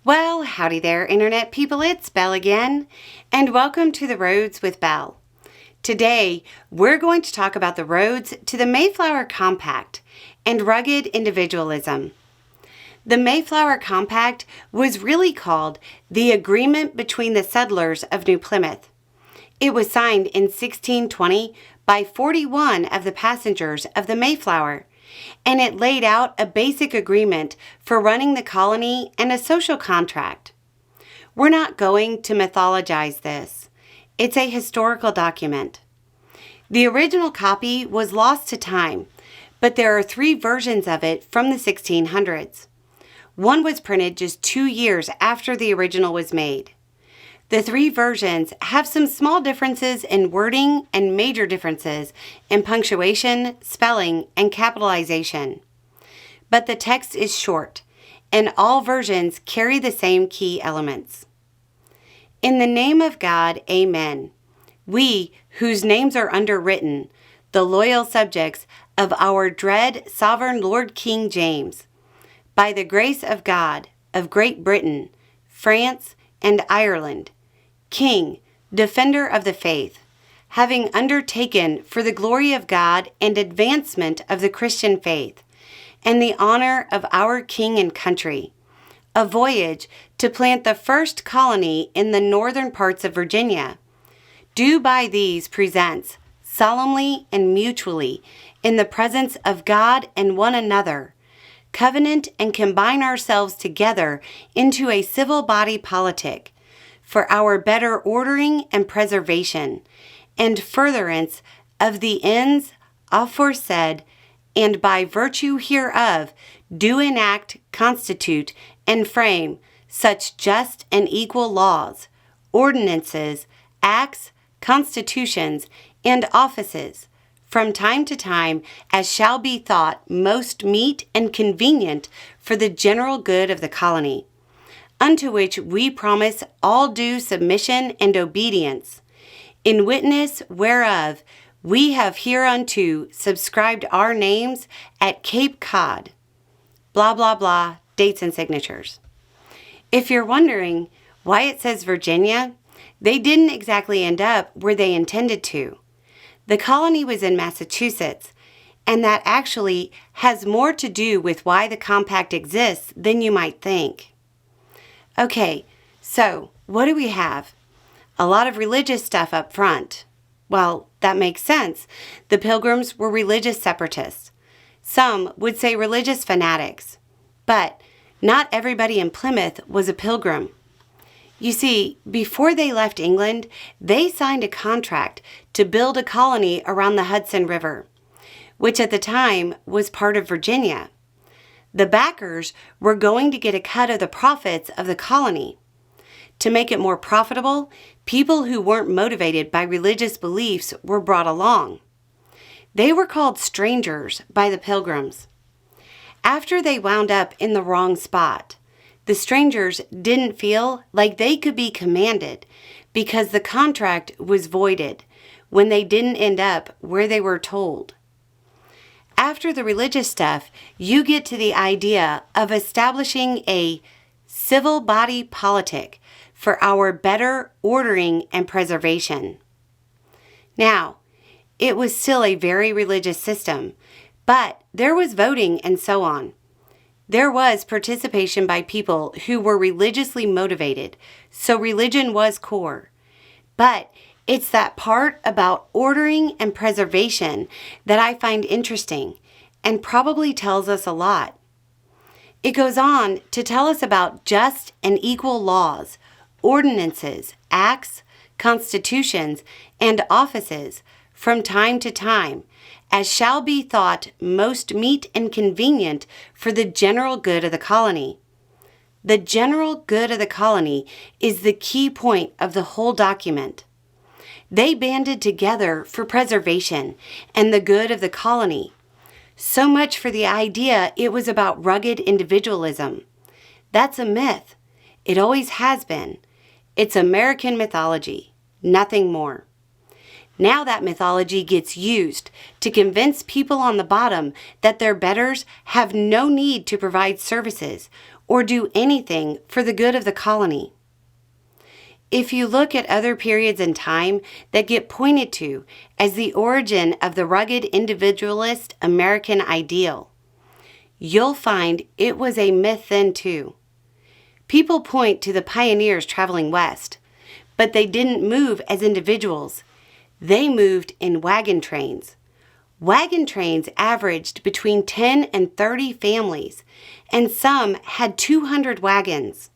Well, howdy there, Internet people. It's Belle again, and welcome to The Roads with Belle. Today, we're going to talk about the roads to the Mayflower Compact and rugged individualism. The Mayflower Compact was really called the Agreement between the settlers of New Plymouth. It was signed in 1620 by 41 of the passengers of the Mayflower, and it laid out a basic agreement for running the colony and a social contract. We're not going to mythologize this. It's a historical document. The original copy was lost to time, but there are 3 versions of it from the 1600s. One was printed just 2 years after the original was made. The 3 versions have some small differences in wording and major differences in punctuation, spelling, and capitalization. But the text is short, and all versions carry the same key elements. In the name of God, Amen. We, whose names are underwritten, the loyal subjects of our dread sovereign Lord King James, by the grace of God, of Great Britain, France, and Ireland, King, defender of the faith, having undertaken for the glory of God and advancement of the Christian faith, and the honor of our King and country, a voyage to plant the first colony in the northern parts of Virginia, do by these presents, solemnly and mutually, in the presence of God and one another, covenant and combine ourselves together into a civil body politic, for our better ordering and preservation, and furtherance of the ends aforesaid, and by virtue hereof do enact, constitute, and frame such just and equal laws, ordinances, acts, constitutions, and offices, from time to time as shall be thought most meet and convenient for the general good of the colony, unto which we promise all due submission and obedience, in witness whereof we have hereunto subscribed our names at Cape Cod, blah, blah, blah, dates and signatures. If you're wondering why it says Virginia, they didn't exactly end up where they intended to. The colony was in Massachusetts, and that actually has more to do with why the compact exists than you might think. Okay, so what do we have? A lot of religious stuff up front. Well, that makes sense. The Pilgrims were religious separatists. Some would say religious fanatics. But not everybody in Plymouth was a pilgrim. You see, before they left England, they signed a contract to build a colony around the Hudson River, which at the time was part of Virginia. The backers were going to get a cut of the profits of the colony. To make it more profitable, people who weren't motivated by religious beliefs were brought along. They were called strangers by the Pilgrims. After they wound up in the wrong spot, the strangers didn't feel like they could be commanded because the contract was voided when they didn't end up where they were told. After the religious stuff, you get to the idea of establishing a civil body politic for our better ordering and preservation. Now, it was still a very religious system, but there was voting and so on. There was participation by people who were religiously motivated, so religion was core. But it's that part about ordering and preservation that I find interesting and probably tells us a lot. It goes on to tell us about just and equal laws, ordinances, acts, constitutions, and offices from time to time, as shall be thought most meet and convenient for the general good of the colony. The general good of the colony is the key point of the whole document. They banded together for preservation and the good of the colony. So much for the idea it was about rugged individualism. That's a myth. It always has been. It's American mythology, nothing more. Now that mythology gets used to convince people on the bottom that their betters have no need to provide services or do anything for the good of the colony. If you look at other periods in time that get pointed to as the origin of the rugged individualist American ideal, you'll find it was a myth then too. People point to the pioneers traveling west, but they didn't move as individuals. They moved in wagon trains. Wagon trains averaged between 10 and 30 families, and some had 200 wagons.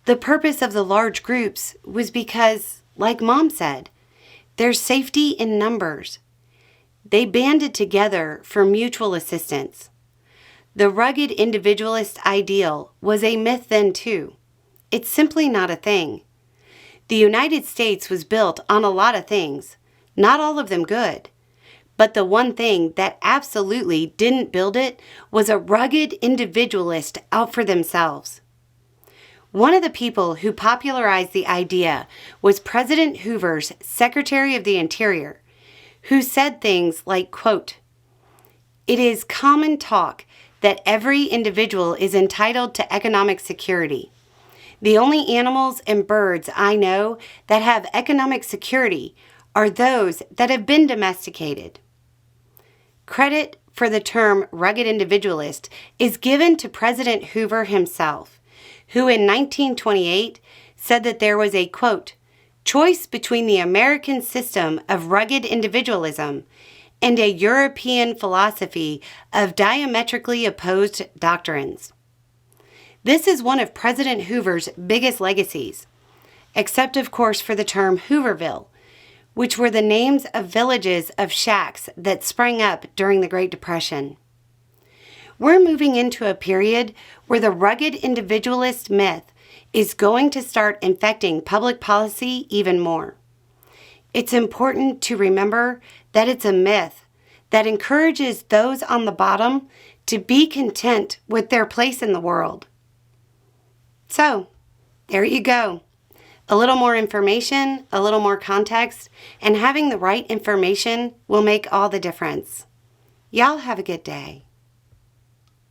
The purpose of the large groups was because, like Mom said, there's safety in numbers. They banded together for mutual assistance. The rugged individualist ideal was a myth then too. It's simply not a thing. The United States was built on a lot of things, not all of them good. But the one thing that absolutely didn't build it was a rugged individualist out for themselves. One of the people who popularized the idea was President Hoover's Secretary of the Interior, who said things like, quote, "It is common talk that every individual is entitled to economic security. The only animals and birds I know that have economic security are those that have been domesticated." Credit for the term rugged individualist is given to President Hoover himself, who in 1928 said that there was a, quote, "choice between the American system of rugged individualism and a European philosophy of diametrically opposed doctrines." This is one of President Hoover's biggest legacies, except of course for the term Hooverville, which were the names of villages of shacks that sprang up during the Great Depression. We're moving into a period where the rugged individualist myth is going to start infecting public policy even more. It's important to remember that it's a myth that encourages those on the bottom to be content with their place in the world. So, there you go. A little more information, a little more context, and having the right information will make all the difference. Y'all have a good day.